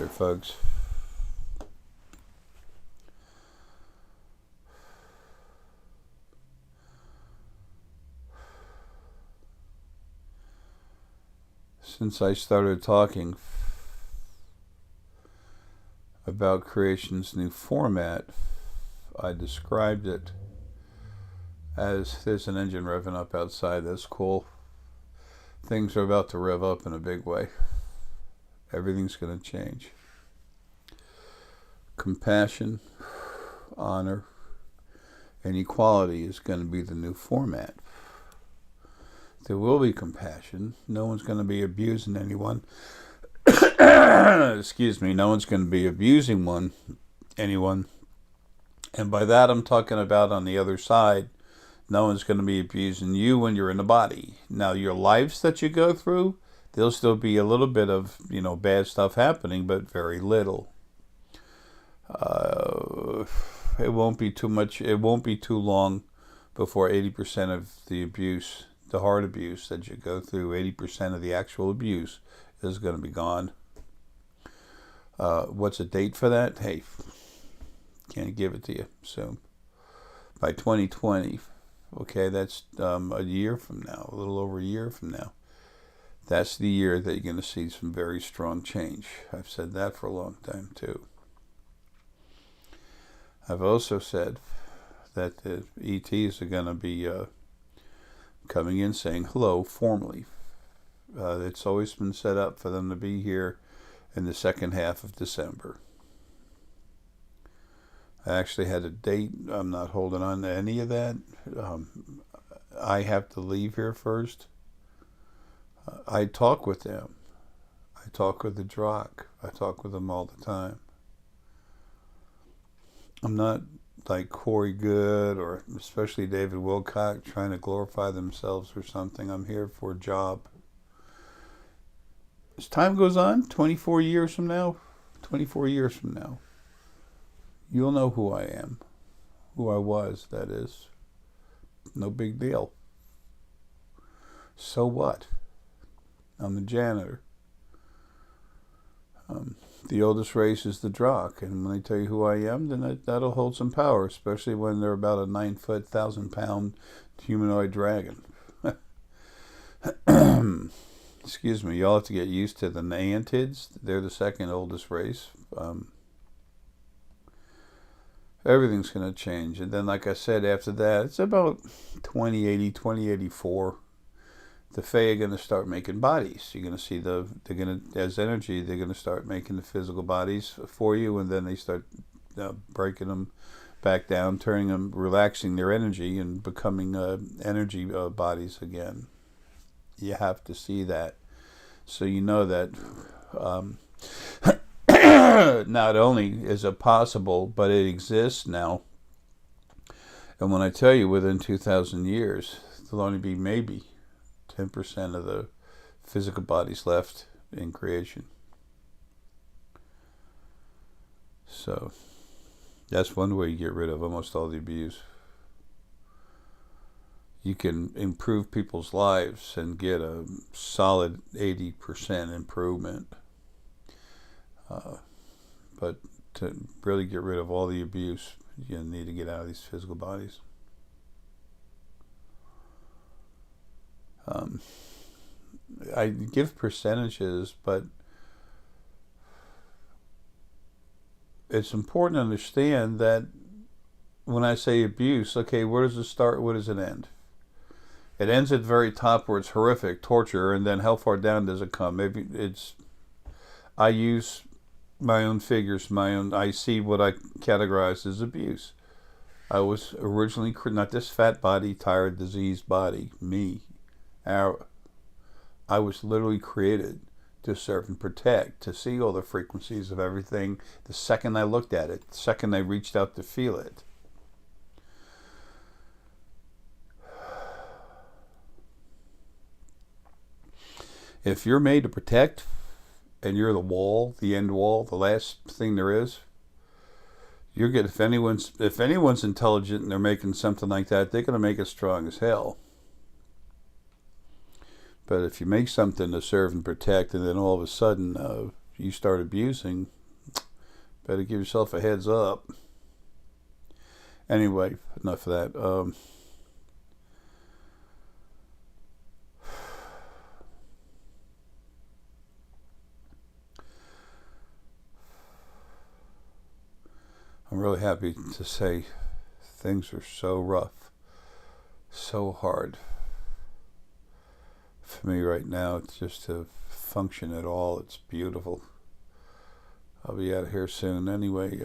there, folks. Since I started talking about creation's new format, I described it as there's an engine revving up outside. That's cool. Things are about to rev up in a big way. Everything's going to change. Compassion, honor, and equality is going to be the new format. There will be compassion. No one's going to be abusing anyone. Excuse me. No one's going to be abusing anyone. And by that I'm talking about on the other side, no one's going to be abusing you when you're in the body. Now, your lives that you go through, there'll still be a little bit of, bad stuff happening, but very little. It won't be too much. It won't be too long before 80% of the abuse, the hard abuse that you go through, 80% of the actual abuse is going to be gone. What's a date for that? Hey, can't give it to you soon. By 2020, okay, that's a year from now, a little over a year from now. That's the year that you're going to see some very strong change. I've said that for a long time, too. I've also said that the ETs are going to be coming in saying hello formally. It's always been set up for them to be here in the second half of December. I actually had a date. I'm not holding on to any of that. I have to leave here first. I talk with them. I talk with the Drock. I talk with them all the time. I'm not like Corey Good or especially David Wilcock trying to glorify themselves or something. I'm here for a job. As time goes on, 24 years from now, you'll know who I am. Who I was, that is. No big deal. So what? I'm the janitor. The oldest race is the Drock, and when they tell you who I am, then that'll hold some power, especially when they're about a 9-foot, 1,000-pound humanoid dragon. Excuse me, y'all have to get used to the Neantids. They're the second oldest race. Everything's going to change. And then, like I said, after that, it's about 2080, 2084. The Fae are going to start making bodies. You're going to see as energy, they're going to start making the physical bodies for you, and then they start breaking them back down, turning them, relaxing their energy, and becoming energy bodies again. You have to see that. So you know that not only is it possible, but it exists now. And when I tell you within 2,000 years, there'll only be maybe 10% of the physical bodies left in creation. So that's one way you get rid of almost all the abuse. You can improve people's lives and get a solid 80% improvement. But to really get rid of all the abuse, you need to get out of these physical bodies. I give percentages, but it's important to understand that when I say abuse, okay, where does it start? Where does it end? It ends at the very top where it's horrific, torture, and then how far down does it come? Maybe I use my own figures, I see what I categorize as abuse. I was originally, not this fat body, tired, diseased body, me, Arae. I was literally created to serve and protect, to see all the frequencies of everything the second I looked at it, the second I reached out to feel it. If you're made to protect, and you're the wall, the end wall, the last thing there is, you're good. If anyone's intelligent and they're making something like that, they're going to make it strong as hell. But if you make something to serve and protect, and then all of a sudden you start abusing, Better give yourself a heads up. Anyway, enough of that. I'm really happy to say things are so rough, so hard for me right now. It's just to function at all. It's beautiful. I'll be out of here soon. Anyway,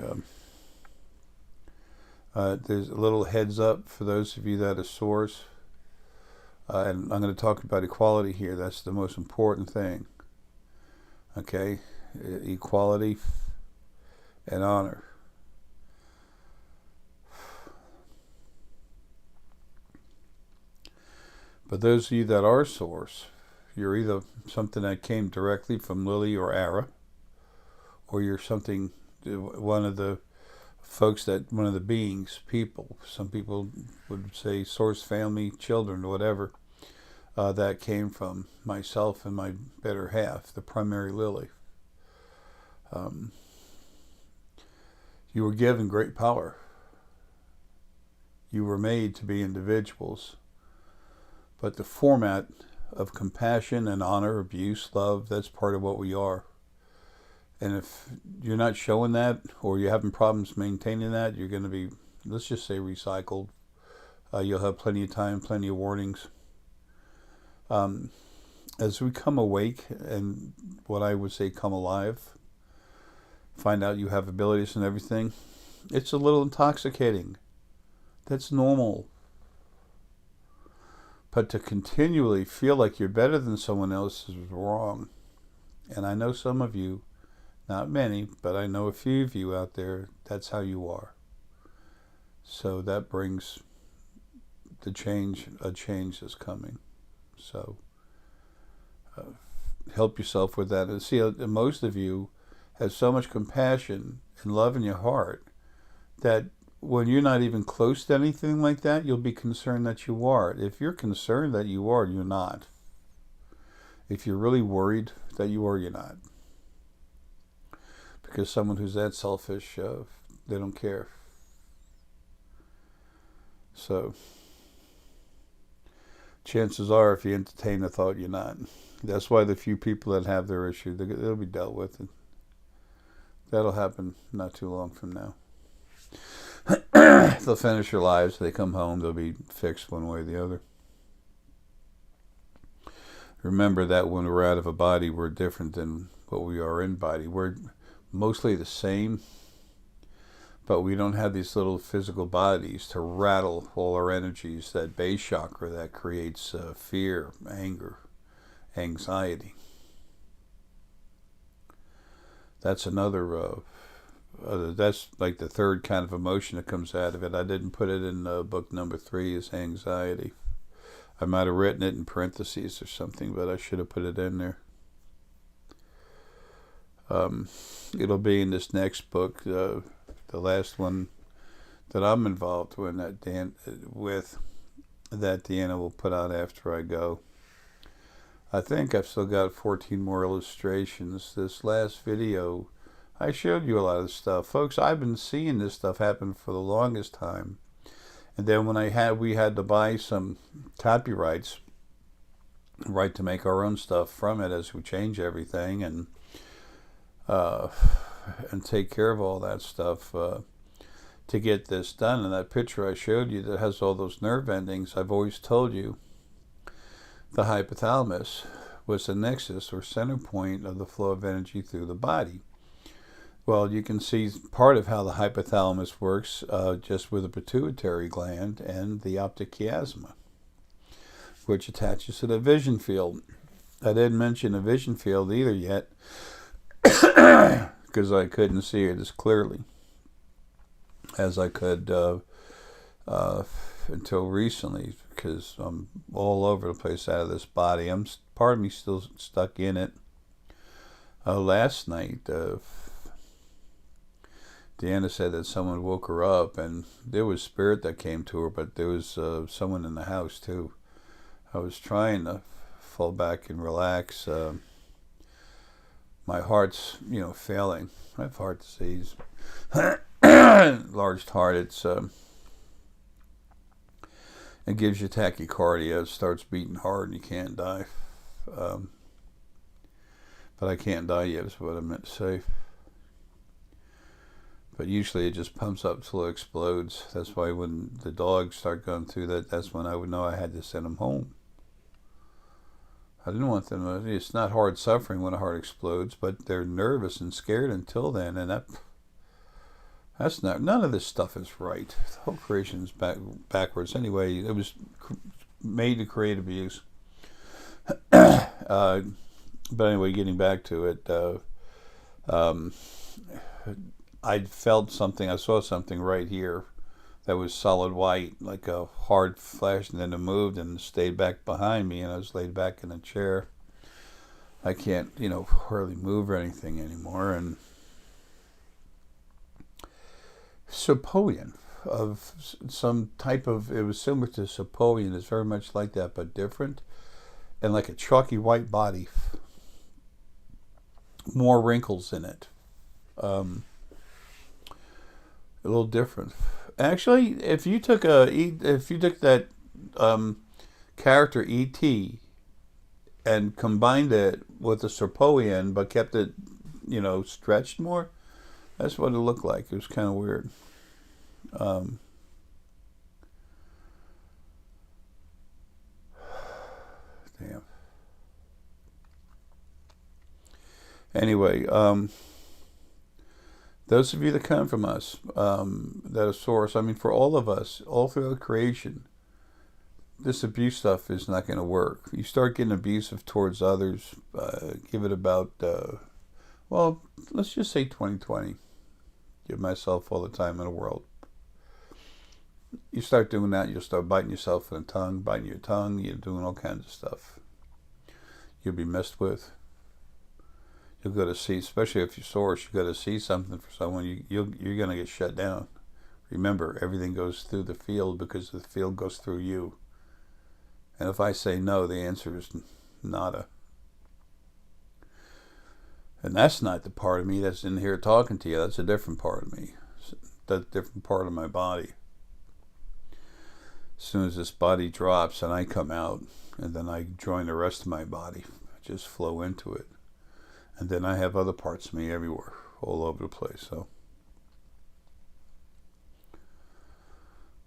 there's a little heads up for those of you that are sores. And I'm going to talk about equality here. That's the most important thing. Okay? Equality and honor. But those of you that are sores, you're either something that came directly from Lily or Arae, or you're something, one of the folks that, one of the beings, people, some people would say source family, children, or whatever, that came from myself and my better half, the primary Lily. You were given great power. You were made to be individuals. But the format of compassion and honor, abuse, love, that's part of what we are. And if you're not showing that, or you're having problems maintaining that, you're going to be, let's just say, recycled. You'll have plenty of time, plenty of warnings. As we come awake, and what I would say come alive, find out you have abilities and everything, it's a little intoxicating. That's normal. But to continually feel like you're better than someone else is wrong. And I know some of you, not many, but I know a few of you out there, that's how you are. So that brings the change, a change is coming. So help yourself with that. And see, most of you have so much compassion and love in your heart that when you're not even close to anything like that, you'll be concerned that you are. If you're concerned that you are, you're not. If you're really worried that you are, you're not. Because someone who's that selfish, they don't care. So, chances are, if you entertain the thought, you're not. That's why the few people that have their issue, they'll be dealt with. And that'll happen not too long from now. They'll finish their lives. They come home. They'll be fixed one way or the other. Remember that when we're out of a body, we're different than what we are in body. We're mostly the same, but we don't have these little physical bodies to rattle all our energies, that base chakra that creates fear, anger, anxiety. That's another... that's like the third kind of emotion that comes out of it. I didn't put it in book number 3 is anxiety. I might have written it in parentheses or something, but I should have put it in there. It'll be in this next book, the last one that I'm involved with, that Deanna will put out after I go. I think I've still got 14 more illustrations. This last video, I showed you a lot of stuff. Folks, I've been seeing this stuff happen for the longest time. And then when we had to buy some copyrights, right, to make our own stuff from it as we change everything and take care of all that stuff to get this done. And that picture I showed you that has all those nerve endings, I've always told you the hypothalamus was the nexus or center point of the flow of energy through the body. Well, you can see part of how the hypothalamus works just with the pituitary gland and the optic chiasma, which attaches to the vision field. I didn't mention the vision field either yet because I couldn't see it as clearly as I could until recently, because I'm all over the place out of this body. Part of me still stuck in it. Last night, Deanna said that someone woke her up, and there was spirit that came to her, but there was someone in the house too. I was trying to fall back and relax. My heart's, failing. I have heart disease. enlarged heart, it gives you tachycardia. It starts beating hard and you can't die. But I can't die yet is what I meant to say. But usually it just pumps up till it explodes. That's why when the dogs start going through that, that's when I would know I had to send them home. I didn't want them. It's not hard suffering when a heart explodes, but they're nervous and scared until then, and that's not. None of this stuff is right. The whole creation is backwards. Anyway, it was made to create abuse. But anyway, getting back to it, I felt something. I saw something right here that was solid white, like a hard flash, and then it moved and stayed back behind me, and I was laid back in a chair. I can't, hardly move or anything anymore. And Sapoian of some type of, it was similar to Sapoian. It's very much like that, but different, and like a chalky white body, more wrinkles in it. A little different. Actually, if you took that character E.T. and combined it with the Serpoian, but kept it, stretched more, that's what it looked like. It was kind of weird. Damn. Anyway, those of you that come from us, that are source, for all of us, all throughout creation, this abuse stuff is not going to work. You start getting abusive towards others, give it about, let's just say 2020. Give myself all the time in the world. You start doing that, you'll start biting yourself in the tongue, biting your tongue, you're doing all kinds of stuff. You'll be messed with. You'll go to see, especially if you're source, you go to see something for someone, you're going to get shut down. Remember, everything goes through the field because the field goes through you. And if I say no, the answer is nada. And that's not the part of me that's in here talking to you. That's a different part of me. That's a different part of my body. As soon as this body drops and I come out, and then I join the rest of my body, just flow into it. And then I have other parts of me everywhere, all over the place. So,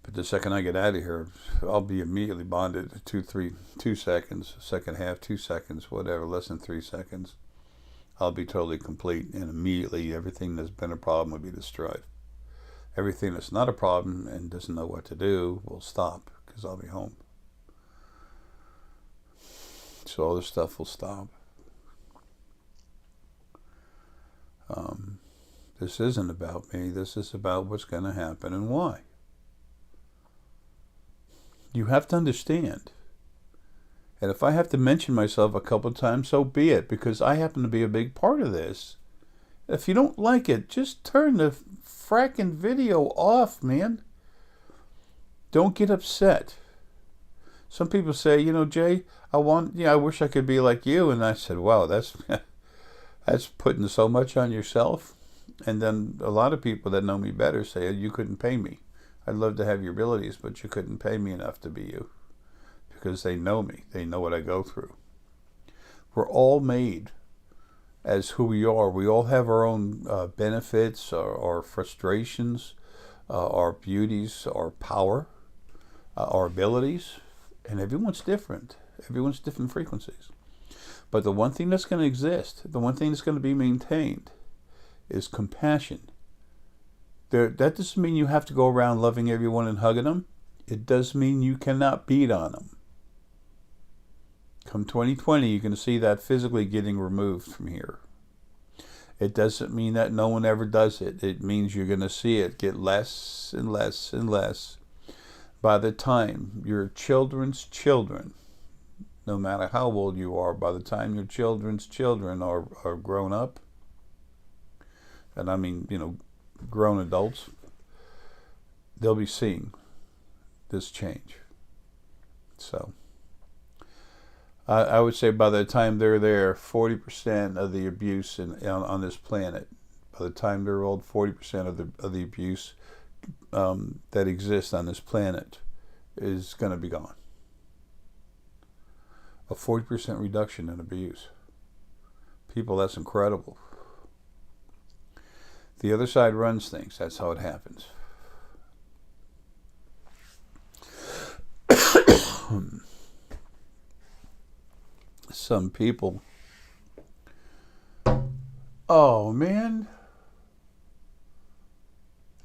but the second I get out of here, I'll be immediately bonded to 2 seconds, second half, 2 seconds, whatever, less than 3 seconds. I'll be totally complete, and immediately everything that's been a problem will be destroyed. Everything that's not a problem and doesn't know what to do will stop, because I'll be home. So all this stuff will stop. This isn't about me. This is about what's going to happen and why. You have to understand. And if I have to mention myself a couple of times, so be it, because I happen to be a big part of this. If you don't like it, just turn the fracking video off, man. Don't get upset. Some people say, Jay, I wish I could be like you. And I said, wow, that's putting so much on yourself. And then a lot of people that know me better say, you couldn't pay me. I'd love to have your abilities, but you couldn't pay me enough to be you. Because they know me. They know what I go through. We're all made as who we are. We all have our own benefits, our frustrations, our beauties, our power, our abilities. And everyone's different. Everyone's different frequencies. But the one thing that's going to exist, the one thing that's going to be maintained, is compassion. That doesn't mean you have to go around loving everyone and hugging them. It does mean you cannot beat on them. Come 2020, you're going to see that physically getting removed from here. It doesn't mean that no one ever does it. It means you're going to see it get less and less and less. By the time your children's children, no matter how old you are, by the time your children's children are grown up, and I mean, grown adults, they'll be seeing this change. So, I would say by the time they're there, 40% of the abuse on this planet By the time they're old, 40% of the abuse that exists on this planet is going to be gone. A 40% reduction in abuse. People, that's incredible. The other side runs things. That's how it happens. Some people. Oh man.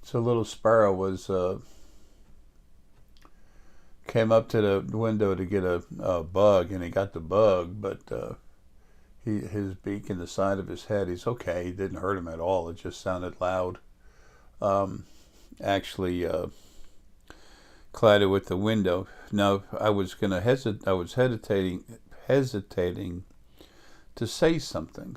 So little sparrow was came up to the window to get a bug, and he got the bug, but his beak in the side of his head, he's okay. It didn't hurt him at all. It just sounded loud. Actually collided with the window. Now I was gonna hesitate. I was hesitating to say something.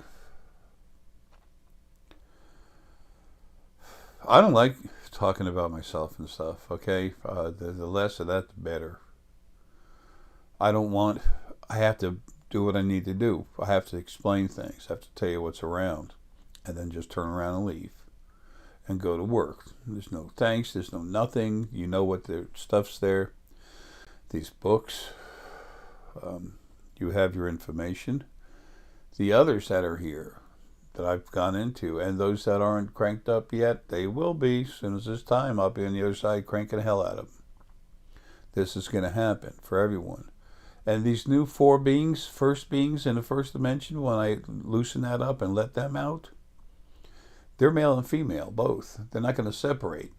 I don't like talking about myself and stuff, okay? The less of that, the better. I have to do what I need to do. I have to explain things. I have to tell you what's around. And then just turn around and leave. And go to work. There's no thanks, there's no nothing. You know what the stuff's there. These books. You have your information. The others that are here, that I've gone into, and those that aren't cranked up yet, they will be. As soon as it's time, I'll be on the other side cranking the hell out of them. This is going to happen for everyone. And these new four beings, first beings in the first dimension, when I loosen that up and let them out, they're male and female, both. They're not going to separate.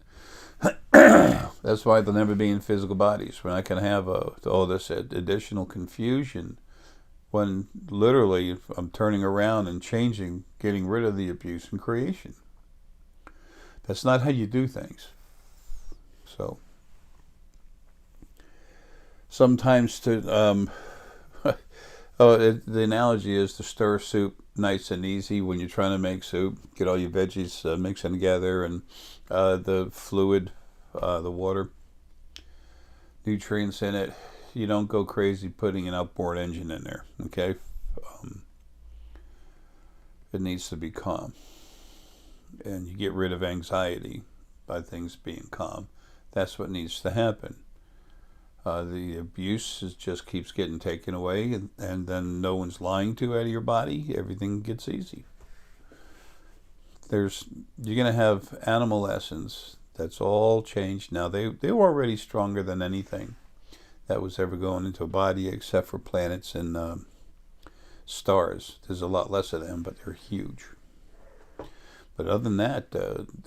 That's why they'll never be in physical bodies. We're not going to have all this additional confusion when literally I'm turning around and changing, getting rid of the abuse and creation. That's not how you do things. So sometimes the analogy is to stir soup nice and easy when you're trying to make soup. Get all your veggies mixing together, and the fluid, the water, nutrients in it. You don't go crazy putting an outboard engine in there, okay? It needs to be calm. And you get rid of anxiety by things being calm. That's what needs to happen. The abuse just keeps getting taken away, and then no one's lying to out of your body. Everything gets easy. You're going to have animal lessons. That's all changed now. They were already stronger than anything that was ever going into a body, except for planets and stars. There's a lot less of them, but they're huge. But other than that,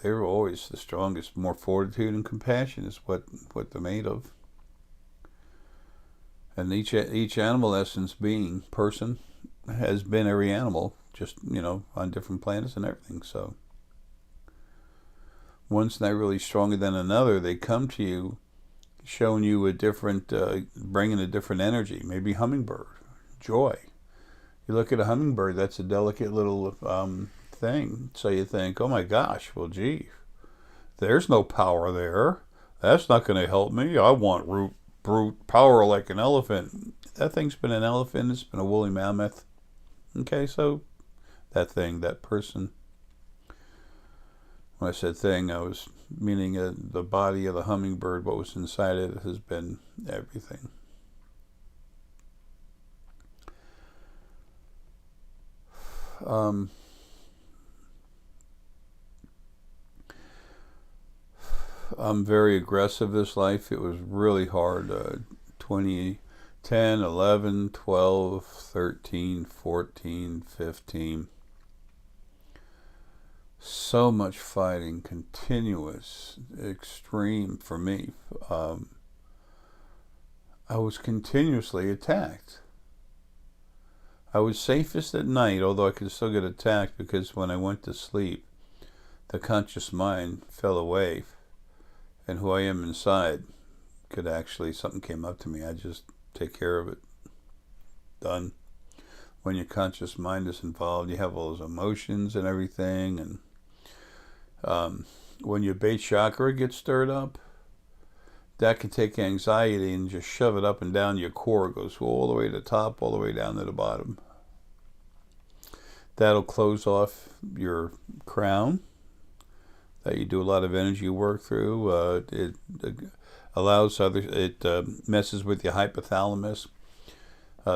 they're always the strongest. More fortitude and compassion is what they're made of. And each animal essence being person has been every animal, just on different planets and everything. So one's not really stronger than another. They come to you, showing you a different, bringing a different energy. Maybe hummingbird, joy. You look at a hummingbird, that's a delicate little thing. So you think, oh my gosh, well gee, there's no power there. That's not going to help me. I want brute power like an elephant. That thing's been an elephant. It's been a woolly mammoth. Okay, so that thing, that person. When I said thing, I was meaning the body of the hummingbird. What was inside it has been everything. I'm very aggressive this life. It was really hard. 2010, 11, 12, 13, 14, 15. So much fighting, continuous, extreme for me. I was continuously attacked. I was safest at night, although I could still get attacked, because when I went to sleep, the conscious mind fell away, and who I am inside could actually, something came up to me, I just take care of it. Done. When your conscious mind is involved, you have all those emotions and everything, and when your base chakra gets stirred up, that can take anxiety and just shove it up and down your core. It goes all the way to the top, all the way down to the bottom. That'll close off your crown that you do a lot of energy work through. It allows others. It messes with your hypothalamus.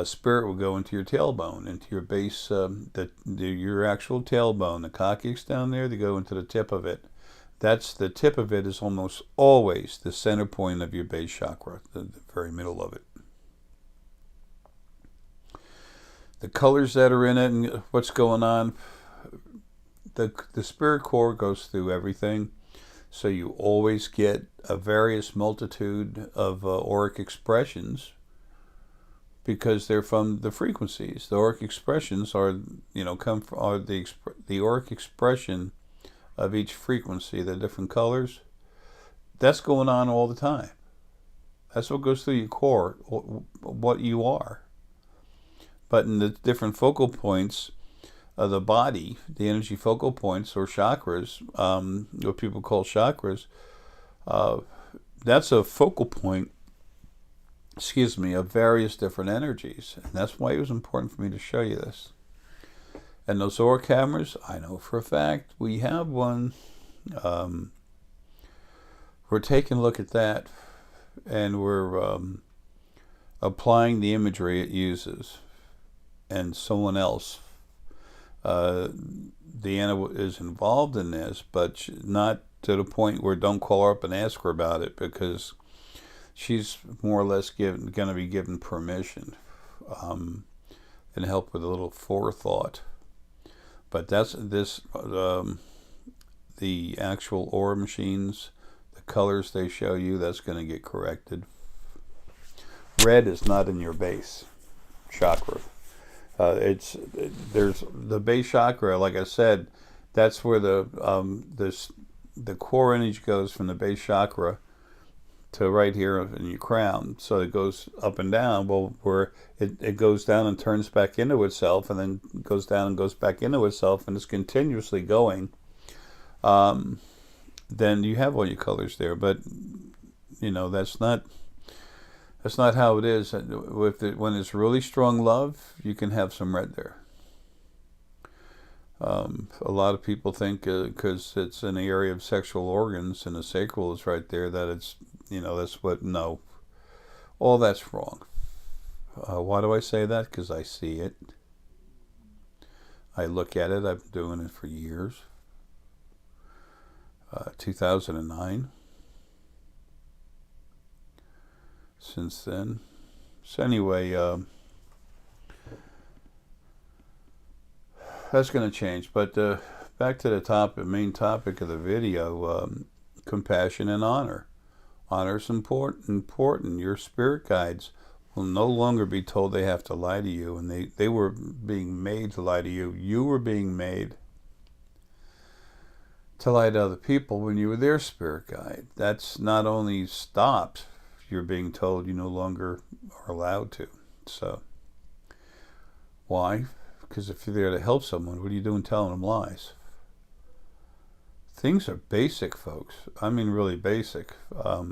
Spirit will go into your tailbone, into your base, your actual tailbone. The coccyx down there, they go into the tip of it. That's the tip of it is almost always the center point of your base chakra, the very middle of it. The colors that are in it and what's going on, the spirit core goes through everything. So you always get a various multitude of auric expressions because they're from the frequencies. The auric expressions are, the auric expression of each frequency, the different colors. That's going on all the time. That's what goes through your core, what you are. But in the different focal points of the body, the energy focal points or chakras, what people call chakras, that's a focal point, of various different energies. And that's why it was important for me to show you this. And those aura cameras, I know for a fact, we have one. We're taking a look at that, and we're applying the imagery it uses. And someone else, Deanna is involved in this, but not to the point where don't call her up and ask her about it, because she's more or less going to be given permission and help with a little forethought. But that's this, the actual aura machines, the colors they show you, that's going to get corrected. Red is not in your base chakra. There's the base chakra, like I said, that's where the core energy goes from the base chakra to right here in your crown. So it goes up and down. Well, where it goes down and turns back into itself, and then goes down and goes back into itself, and it's continuously going. Then you have all your colors there, but that's not how it is. When it's really strong love, you can have some red there. A lot of people think because it's in the area of sexual organs and the sacral is right there that it's, that's what, no. All that's wrong. Why do I say that? Because I see it. I look at it. I've been doing it for years. 2009. Since then. So anyway, that's going to change. But back to the main topic of the video, compassion and honor. Honor is important. Your spirit guides will no longer be told they have to lie to you, and they were being made to lie to you. You were being made to lie to other people when you were their spirit guide. That's not only stopped, you're being told you no longer are allowed to. So, why? Because if you're there to help someone, what are you doing telling them lies? Things are basic, folks. I mean, really basic. I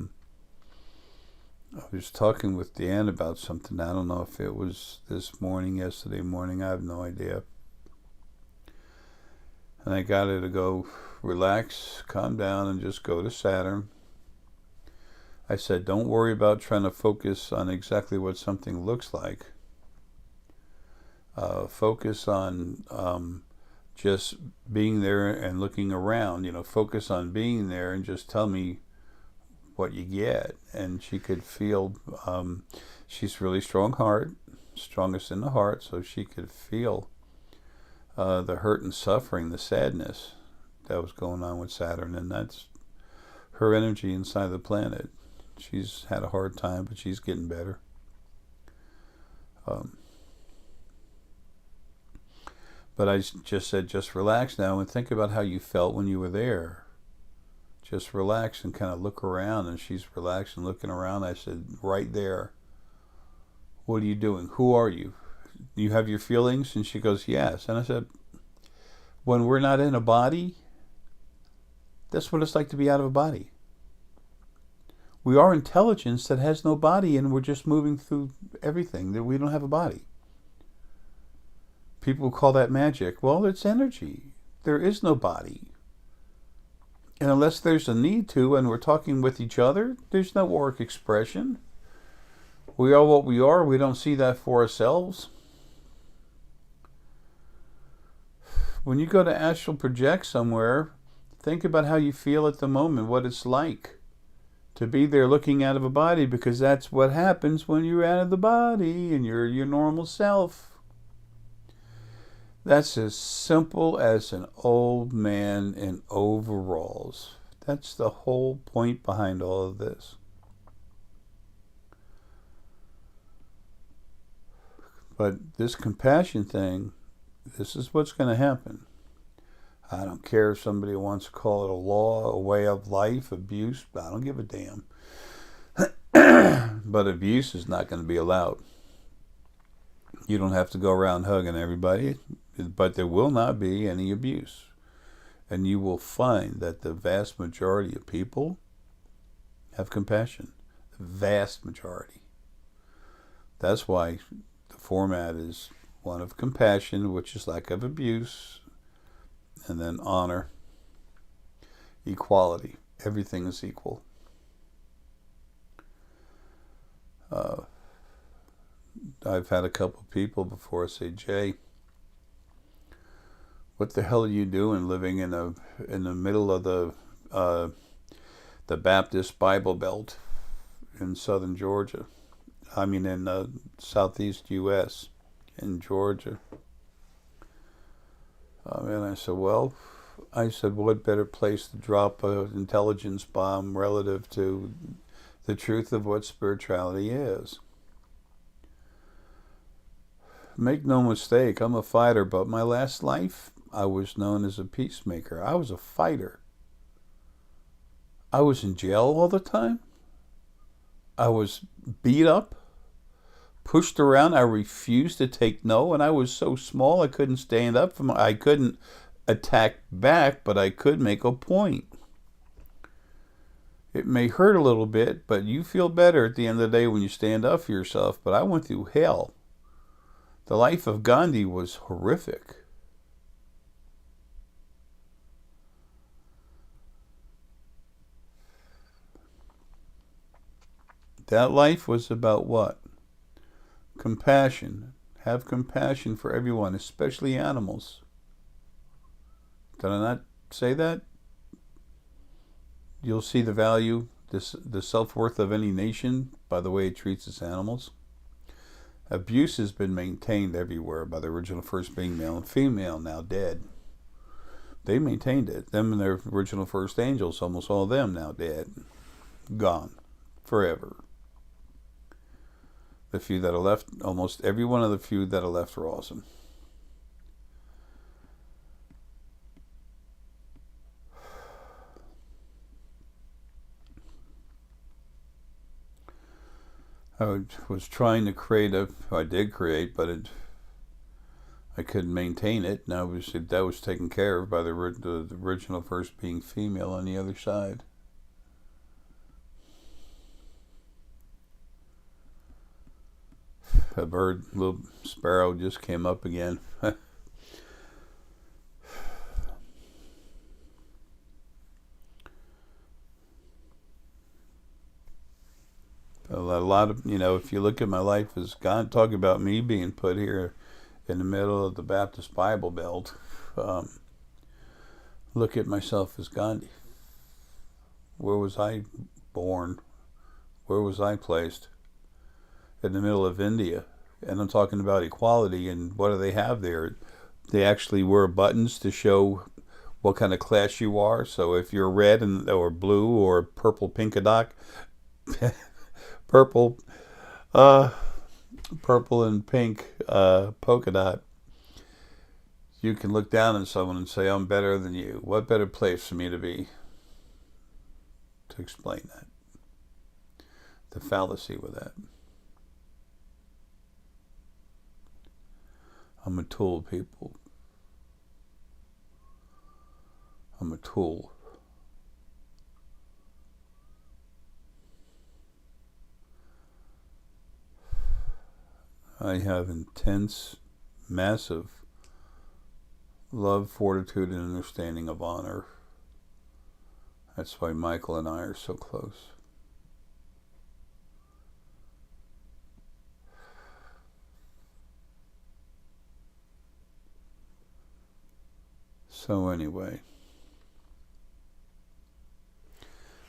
was talking with Deanne about something. I don't know if it was this morning, yesterday morning. I have no idea. And I got her to go relax, calm down, and just go to Saturn. I said, don't worry about trying to focus on exactly what something looks like. Focus on just being there and looking around. Focus on being there and just tell me what you get. And she could feel, she's really strong heart, strongest in the heart, so she could feel the hurt and suffering, the sadness that was going on with Saturn. And that's her energy inside the planet. She's had a hard time, but she's getting better. But I just said, just relax now and think about how you felt when you were there. Just relax and kind of look around. And she's relaxed and looking around. I said, right there. What are you doing? Who are you? Do you have your feelings? And she goes, yes. And I said, when we're not in a body, that's what it's like to be out of a body. We are intelligence that has no body, and we're just moving through everything, that we don't have a body. People call that magic. Well, it's energy. There is no body. And unless there's a need to, and we're talking with each other, there's no work expression. We are what we are. We don't see that for ourselves. When you go to astral project somewhere, think about how you feel at the moment, what it's like to be there looking out of a body, because that's what happens when you're out of the body and you're your normal self. That's as simple as an old man in overalls. That's the whole point behind all of this. But this compassion thing, this is what's going to happen. I don't care if somebody wants to call it a law, a way of life, abuse. I don't give a damn. But abuse is not going to be allowed. You don't have to go around hugging everybody, but there will not be any abuse. And you will find that the vast majority of people have compassion. The vast majority. That's why the format is one of compassion, which is lack of abuse, and then honor, equality. Everything is equal. I've had a couple people before say, Jay, what the hell are you doing living in the middle of the Baptist Bible Belt in southern Georgia? I mean, in southeast U.S., in Georgia. And I said, what better place to drop an intelligence bomb relative to the truth of what spirituality is? Make no mistake, I'm a fighter, but my last life, I was known as a peacemaker. I was a fighter. I was in jail all the time. I was beat up, pushed around. I refused to take no, and I was so small I couldn't stand up I couldn't attack back, but I could make a point. It may hurt a little bit, but you feel better at the end of the day when you stand up for yourself. But I went through hell. The life of Gandhi was horrific. That life was about what? Compassion. Have compassion for everyone, especially animals. Did I not say that? You'll see the value, the self-worth of any nation by the way it treats its animals. Abuse has been maintained everywhere by the original first being male and female, now dead. They maintained it. Them and their original first angels, almost all of them now dead. Gone. Forever. The few that are left, almost every one of the few that are left are awesome. I was trying to create I did create, but I couldn't maintain it. Now that was taken care of by the original first being female on the other side. A bird, little sparrow, just came up again. A lot of, if you look at my life as God, talk about me being put here in the middle of the Baptist Bible Belt. Look at myself as Gandhi. Where was I born? Where was I placed? In the middle of India. And I'm talking about equality, and what do they have there? They actually wear buttons to show what kind of class you are. So if you're red or blue or purple pinkadok, purple and pink polka dot, you can look down on someone and say, I'm better than you. What better place for me to be? To explain that. The fallacy with that. I'm a tool, people. I'm a tool. I have intense, massive Love, fortitude, and understanding of honor. That's why Michael and I are so close. So anyway,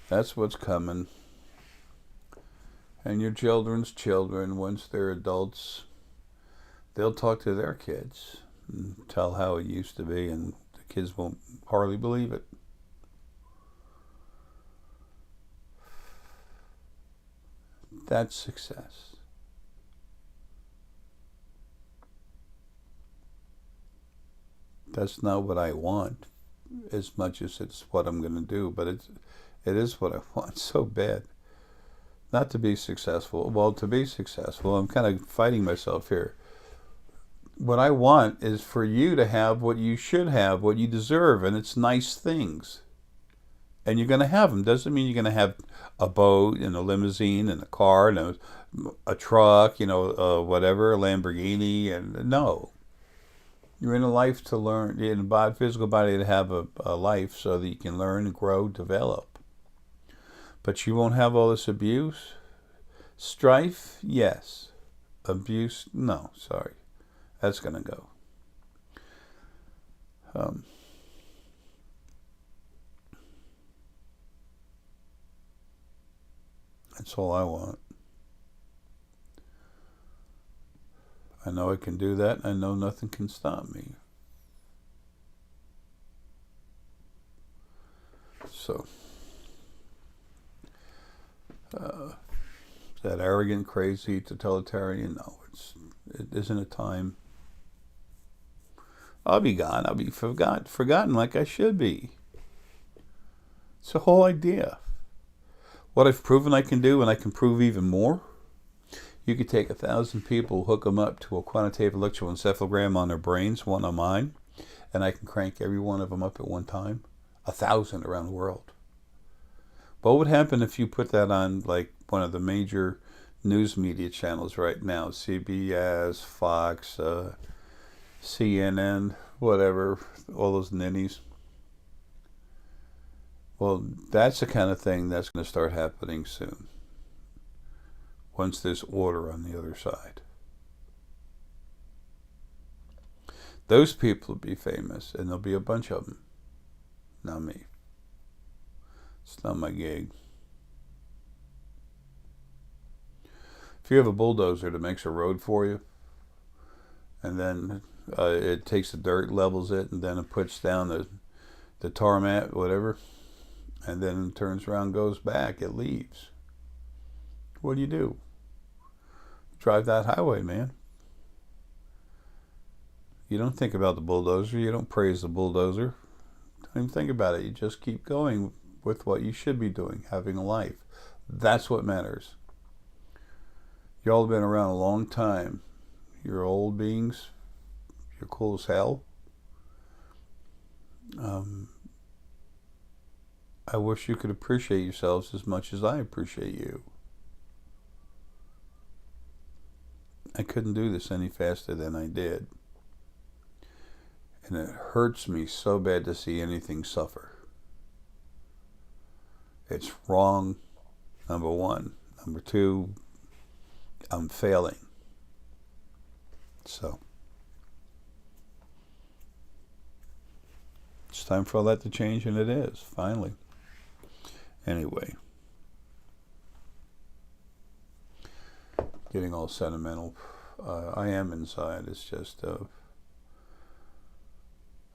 that's what's coming. And your children's children, once they're adults, they'll talk to their kids and tell how it used to be, and the kids won't hardly believe it. That's success. That's not what I want as much as it's what I'm going to do, but it is what I want so bad. Not to be successful. Well, to be successful, I'm kind of fighting myself here. What I want is for you to have what you should have, what you deserve, and it's nice things. And you're going to have them. Doesn't mean you're going to have a boat and a limousine and a car and a truck, whatever, a Lamborghini. And no. You're in a life to learn, in a physical body to have a life so that you can learn, grow, develop. But you won't have all this abuse. Strife, yes. Abuse, no, sorry. That's going to go. That's all I want. I know I can do that. I know nothing can stop me. So, is that arrogant, crazy, totalitarian? No, it isn't a time. I'll be gone. I'll be forgotten like I should be. It's the whole idea. What I've proven I can do, and I can prove even more. You could take 1,000 people, hook them up to a quantitative electroencephalogram on their brains, one on mine, and I can crank every one of them up at one time. 1,000 around the world. What would happen if you put that on like one of the major news media channels right now? CBS, Fox, CNN, whatever, all those ninnies. Well, that's the kind of thing that's going to start happening soon. Once there's order on the other side. Those people will be famous, and there'll be a bunch of them. Not me. It's not my gig. If you have a bulldozer that makes a road for you, and then it takes the dirt, levels it, and then it puts down the tarmac, whatever, and then turns around, goes back, it leaves. What do? Drive that highway, man. You don't think about the bulldozer. You don't praise the bulldozer. Don't even think about it. You just keep going with what you should be doing, having a life. That's what matters. You all have been around a long time. You're old beings. You're cool as hell. I wish you could appreciate yourselves as much as I appreciate you. I couldn't do this any faster than I did. And it hurts me so bad to see anything suffer. It's wrong, number one. Number two, I'm failing. So, it's time for all that to change, and it is, finally. Anyway. Getting all sentimental. I am inside. It's just,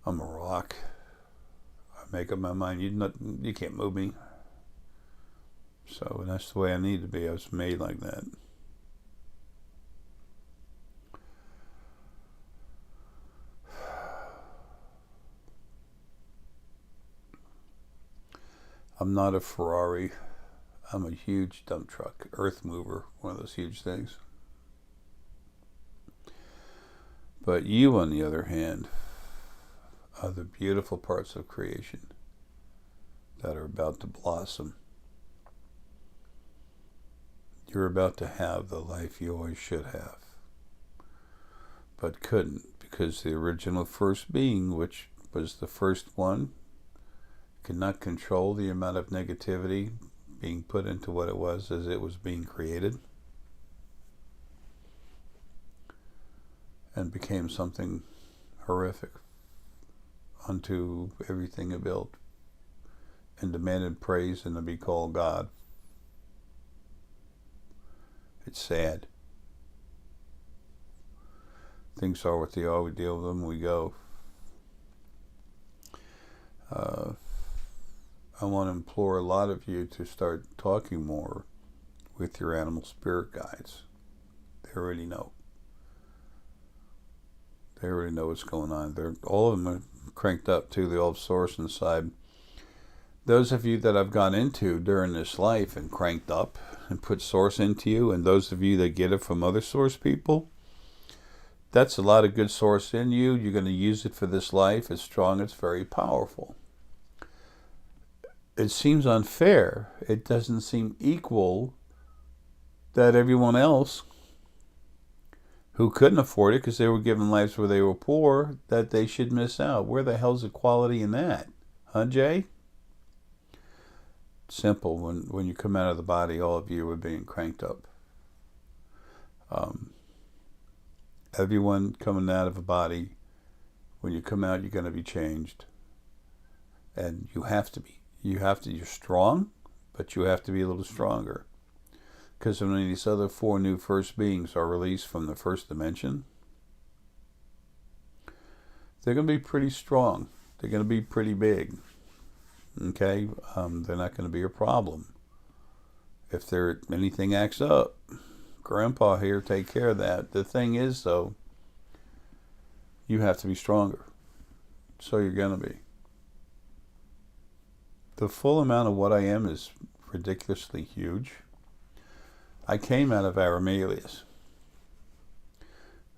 I'm a rock. I make up my mind. You can't move me. So that's the way I need to be. I was made like that. I'm not a Ferrari. I'm a huge dump truck, earth mover, one of those huge things. But you, on the other hand, are the beautiful parts of creation that are about to blossom. You're about to have the life you always should have, but couldn't because the original first being, which was the first one, could not control the amount of negativity being put into what it was as it was being created, and became something horrific unto everything it built, and demanded praise and to be called God. It's sad. Things are what they are. We deal with them. We go. I want to implore a lot of you to start talking more with your animal spirit guides. They already know. They already know what's going on. All of them are cranked up too. They all have source inside. Those of you that I've gone into during this life and cranked up and put source into you, and those of you that get it from other source people, that's a lot of good source in you. You're going to use it for this life. It's strong. It's very powerful. It seems unfair. It doesn't seem equal that everyone else who couldn't afford it because they were given lives where they were poor, that they should miss out. Where the hell's the quality in that? Huh, Jay? Simple. When you come out of the body, all of you are being cranked up. Everyone coming out of a body, when you come out, you're going to be changed. And you have to be. You're strong, but you have to be a little stronger. Because when these other 4 new first beings are released from the first dimension, they're going to be pretty strong. They're going to be pretty big. Okay? They're not going to be a problem. If anything acts up, Grandpa here, take care of that. The thing is, though, you have to be stronger. So you're going to be. The full amount of what I am is ridiculously huge. I came out of Arae,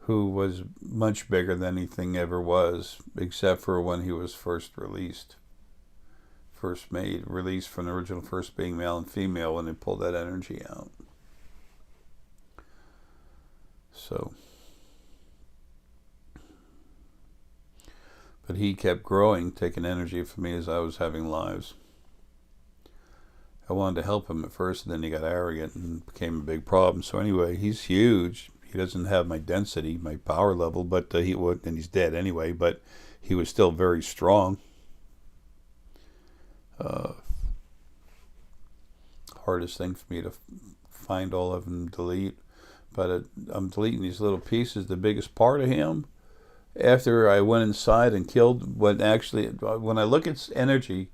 who was much bigger than anything ever was, except for when he was first released. Released from the original first being, male and female, when they pulled that energy out. So, but he kept growing, taking energy from me as I was having lives. I wanted to help him at first, and then he got arrogant and became a big problem. So anyway, he's huge. He doesn't have my density, my power level, but and he's dead anyway, but he was still very strong. Hardest thing for me to find all of them, delete. But I'm deleting these little pieces. The biggest part of him, after I went inside and killed, when I look at energy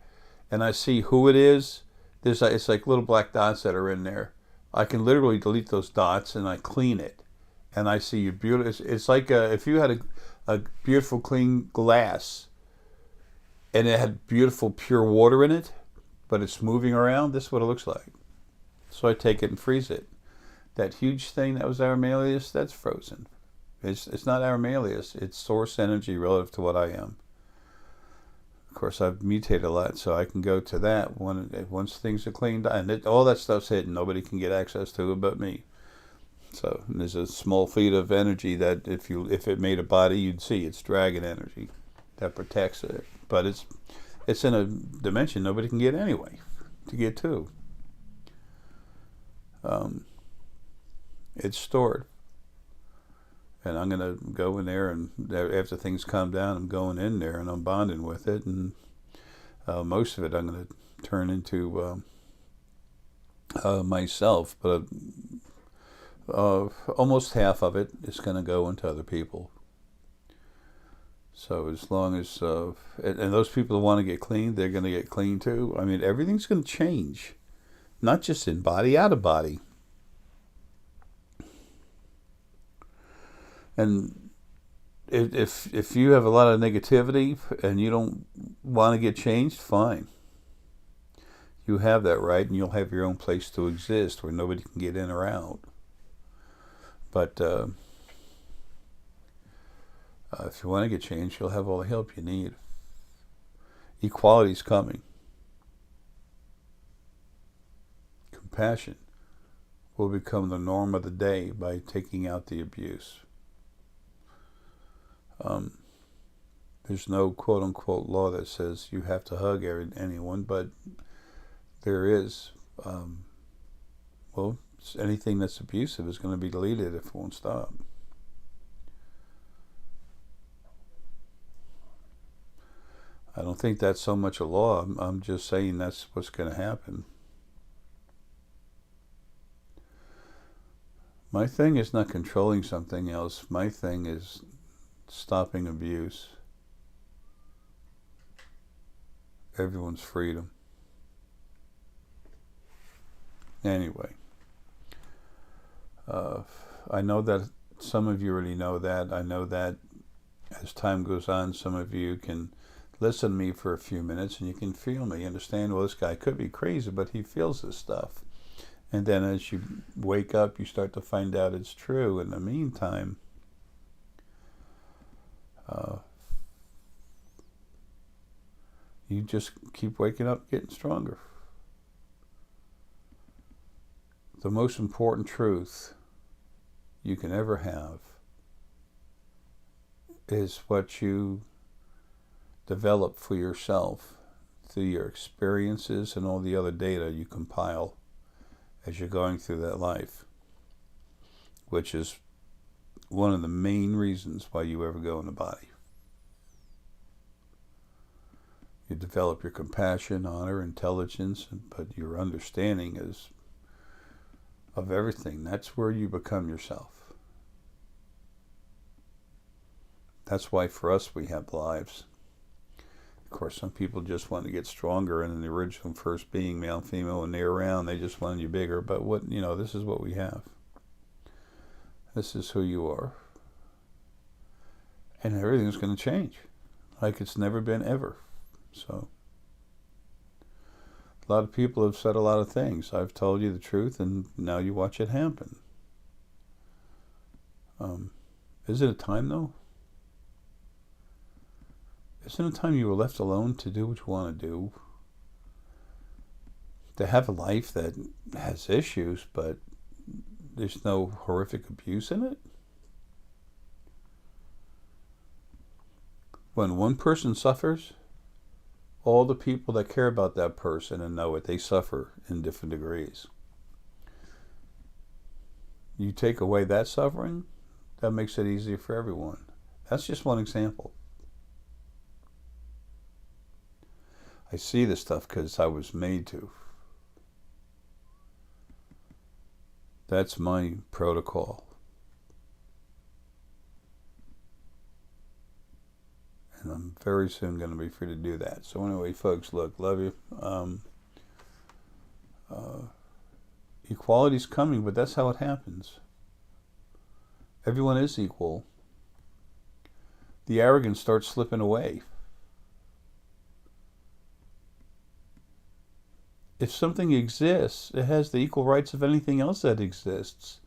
and I see who it is, it's like little black dots that are in there. I can literally delete those dots and I clean it. And I see you beautiful. It's like if you had a beautiful clean glass and it had beautiful pure water in it, but it's moving around, this is what it looks like. So I take it and freeze it. That huge thing that was Arae, that's frozen. It's not Arae, it's source energy relative to what I am. Of course, I've mutated a lot, so I can go to that once things are cleaned out. And all that stuff's hidden. Nobody can get access to it but me. So there's a small feed of energy that if it made a body, you'd see. It's dragon energy that protects it. But it's in a dimension nobody can get anyway to get to. It's stored. And I'm going to go in there, and after things calm down, I'm going in there and I'm bonding with it. And most of it I'm going to turn into myself. But almost half of it is going to go into other people. So as long as, and those people who want to get clean, they're going to get clean too. I mean, everything's going to change. Not just in body, out of body. And if you have a lot of negativity and you don't want to get changed, fine. You have that right, and you'll have your own place to exist where nobody can get in or out. But if you want to get changed, you'll have all the help you need. Equality's coming. Compassion will become the norm of the day by taking out the abuse. Um, there's no quote-unquote law that says you have to hug anyone, but there is. Well, anything that's abusive is going to be deleted if it won't stop. I don't think that's so much a law. I'm just saying that's what's going to happen. My thing is not controlling something else. My thing is stopping abuse. Everyone's freedom. Anyway, I know that some of you already know that. I know that as time goes on, some of you can listen to me for a few minutes and you can feel me, understand, well, this guy could be crazy, but he feels this stuff. And then as you wake up, you start to find out it's true. In the meantime, you just keep waking up, getting stronger. The most important truth you can ever have is what you develop for yourself through your experiences and all the other data you compile as you're going through that life, which is one of the main reasons why you ever go in the body. You develop your compassion, honor, intelligence, but your understanding is of everything. That's where you become yourself. That's why for us we have lives. Of course, some people just want to get stronger, and in the original first being, male and female, when they're around, they just wanted you bigger. But this is what we have. This is who you are. And everything's going to change like it's never been ever. So, a lot of people have said a lot of things. I've told you the truth, and now you watch it happen. Is it a time, though? Isn't it time you were left alone to do what you want to do? To have a life that has issues, but there's no horrific abuse in it? When one person suffers, all the people that care about that person and know it, they suffer in different degrees. You take away that suffering, that makes it easier for everyone. That's just one example. I see this stuff because I was made to. That's my protocol. And I'm very soon going to be free to do that. So anyway, folks, look, love you. Equality's coming, but that's how it happens. Everyone is equal. The arrogance starts slipping away. If something exists, it has the equal rights of anything else that exists.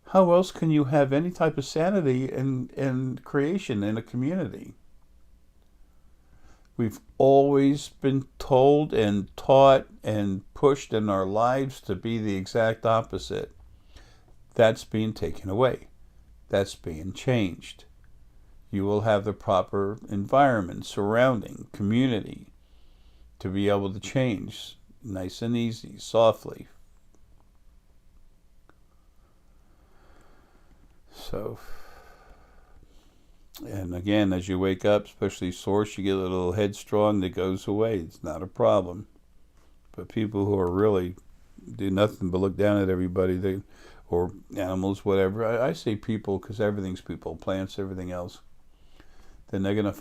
How else can you have any type of sanity in creation in a community? We've always been told and taught and pushed in our lives to be the exact opposite. That's being taken away. That's being changed. You will have the proper environment, surrounding, community, to be able to change nice and easy, softly. So, and again, as you wake up, especially source, you get a little headstrong, that goes away. It's not a problem. But people who are really do nothing but look down at everybody, or animals, whatever. I say people because everything's people, plants, everything else. Then they're gonna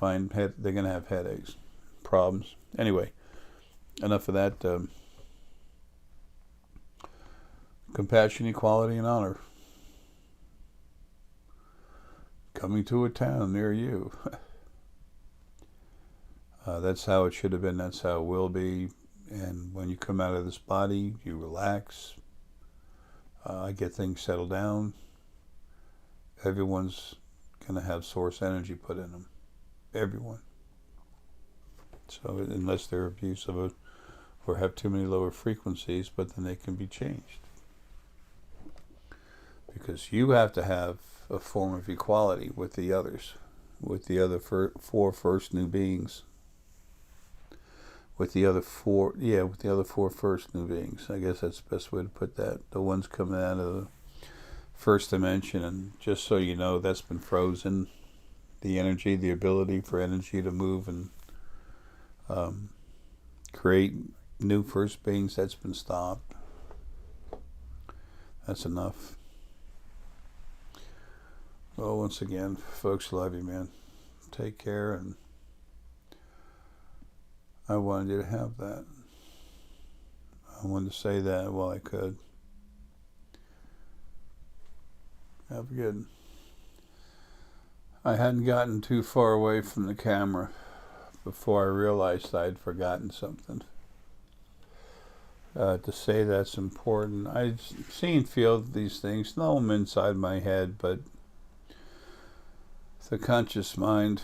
they're gonna have headaches, problems. Anyway. Enough of that. Compassion, equality, and honor. Coming to a town near you. That's how it should have been. That's how it will be. And when you come out of this body, you relax. I get things settled down. Everyone's going to have source energy put in them. Everyone. So unless they're abusive or have too many lower frequencies, but then they can be changed. Because you have to have a form of equality with the others, with the other four first new beings. With the other four, with the other four first new beings. I guess that's the best way to put that. The ones coming out of the first dimension, and just so you know, that's been frozen. The energy, the ability for energy to move and create new first beings, that's been stopped. That's enough. Well, once again, folks, love you, man. Take care, and I wanted you to have that. I wanted to say that while I could. Have a good. I hadn't gotten too far away from the camera before I realized I'd forgotten something. To say that's important. I've seen, feel these things, know them inside my head, but the conscious mind,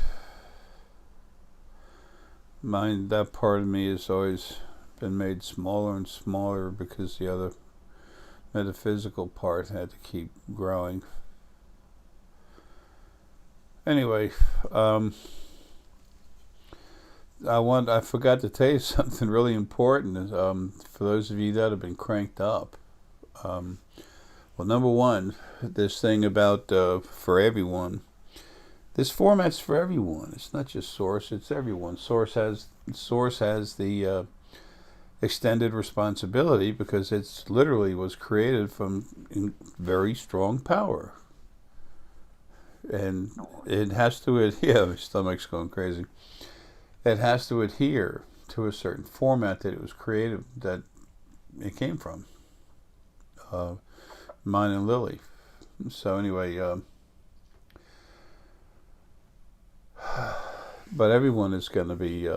that part of me has always been made smaller and smaller because the other metaphysical part had to keep growing. Anyway, I forgot to tell you something really important. For those of you that have been cranked up, well, number one, this thing about for everyone. This format's for everyone. It's not just Source. It's everyone. Source has the extended responsibility because it's literally was created from very strong power, and it has to. Yeah, my stomach's going crazy. It has to adhere to a certain format that it was created, that it came from. Mine and Lily. So anyway. But everyone is going to be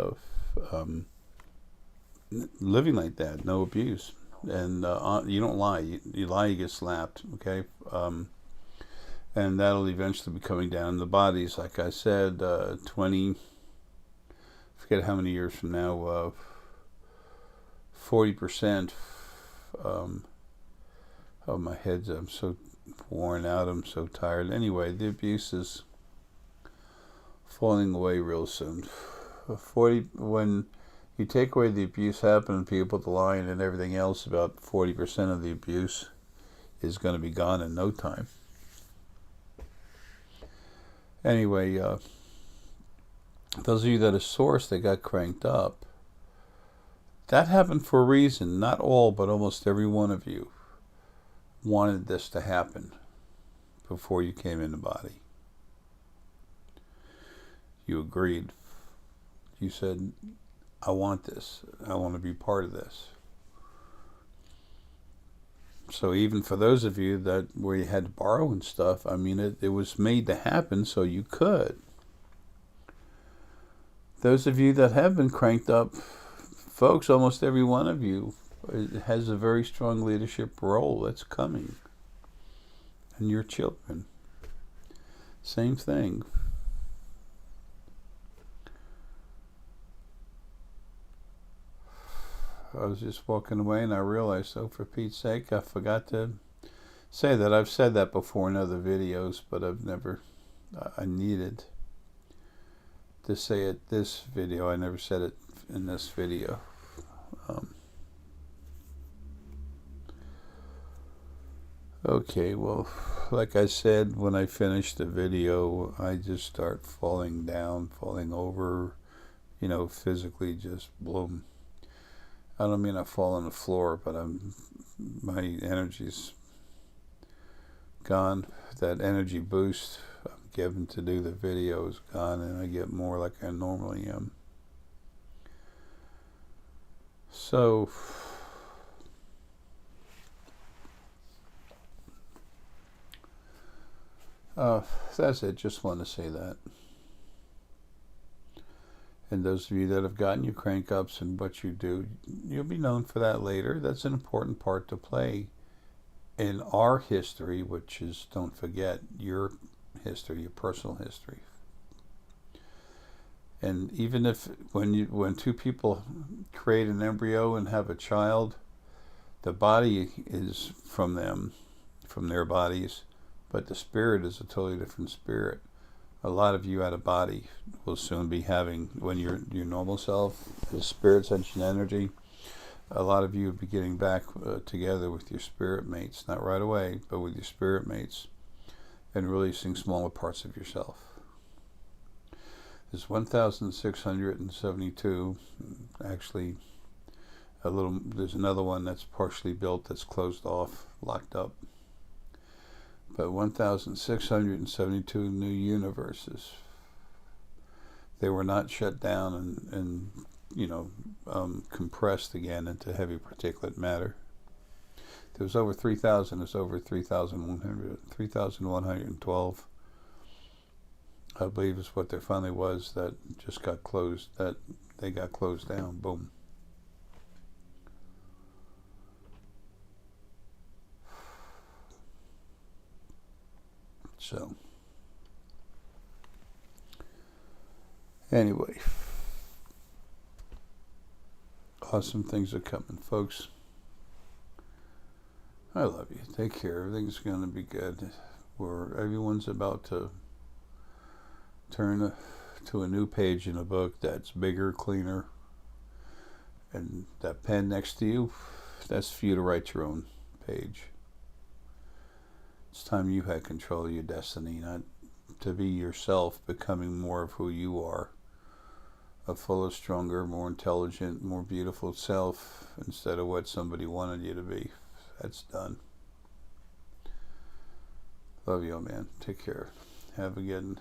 living like that, no abuse, and you don't lie. You lie, you get slapped. Okay, and that'll eventually be coming down in the bodies. Like I said, 20. Forget how many years from now. 40%. Oh, my head's. I'm so worn out. I'm so tired. Anyway, the abuse is falling away real soon. 40, when you take away the abuse happening, people, the lying and everything else, about 40% of the abuse is going to be gone in no time. Anyway, those of you that are Source that got cranked up, that happened for a reason. Not all, but almost every one of you wanted this to happen before you came in the body. You agreed. You said, I want this. I want to be part of this. So even for those of you that where you had to borrow and stuff, I mean, it was made to happen so you could. Those of you that have been cranked up, folks, almost every one of you has a very strong leadership role that's coming. And your children. Same thing. I was just walking away and I realized, oh, for Pete's sake, I forgot to say that. I've said that before in other videos, but I've never, I needed to say it this video. I never said it in this video. Okay, well, like I said, when I finish the video, I just start falling down, falling over, physically just boom. I don't mean I fall on the floor, but my energy's gone. That energy boost I'm given to do the video is gone, and I get more like I normally am. So, that's it. Just want to say that. And those of you that have gotten your crank ups and what you do, you'll be known for that later. That's an important part to play in our history, which is, don't forget, your history, your personal history. And even if when two people create an embryo and have a child, the body is from them, from their bodies, But the spirit is a totally different spirit. A lot of you out of body will soon be having, when you're your normal self, the spirit, sentient energy, a lot of you will be getting back together with your spirit mates, not right away, but with your spirit mates, and releasing smaller parts of yourself. There's 1,672, actually, there's another one that's partially built, that's closed off, locked up. But 1,672 new universes. They were not shut down and compressed again into heavy particulate matter. There was over 3,000. There's over 3,112. I believe is what there finally was that just got closed. That they got closed down. Boom. So, anyway, awesome things are coming, folks. I love you. Take care. Everything's going to be good. Everyone's about to turn to a new page in a book that's bigger, cleaner, and that pen next to you, that's for you to write your own page. It's time you had control of your destiny, not to be yourself, becoming more of who you are, a fuller, stronger, more intelligent, more beautiful self, instead of what somebody wanted you to be. That's done. Love you, man. Take care. Have a good